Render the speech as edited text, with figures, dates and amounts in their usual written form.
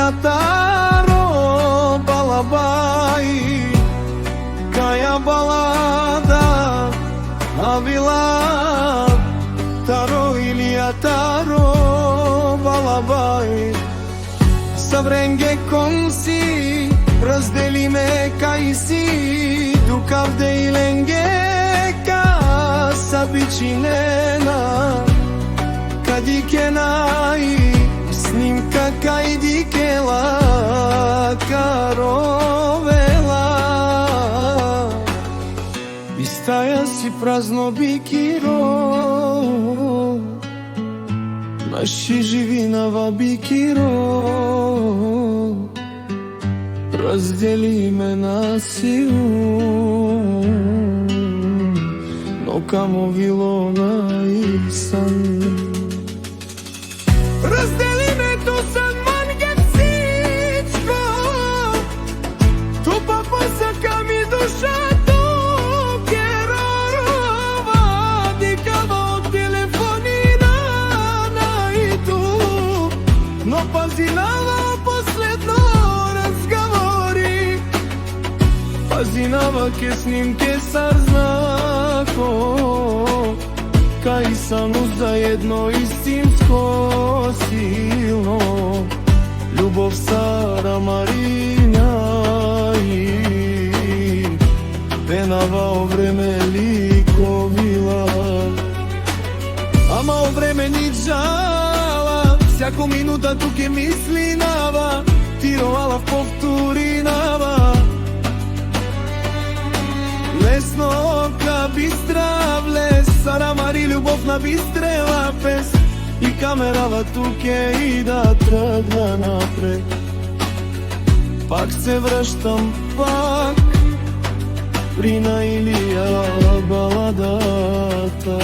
Илијатаро балабаи, каја балада авила таро Илијатаро балабаи. Савренге конси раздели ме кај си, дукавде иленге ка сабичинена кадикенаи снимка кај дикела каровела. Истаја си празно бикиро, наши живинава бикиро, раздели ме на силу, но камо вилона и сан. Раздели ме то сан манге всичко, то папа сака ми душато керарова, дикава од телефонина на иту, но пазинава последно разговори, пазинава ке снимке сарзнако, кај само заедно истинско силно, љубов Сара Мариња и пенава о време ликовила. Ама о време ни жала, сјако минута туке мислинава, тироала в повторинава. Лесно ка бистравле, Сара Мари љубов на бистрела пес, и камерава туке и да тргна напред. Пак се врштам, пак при на Илија баладата.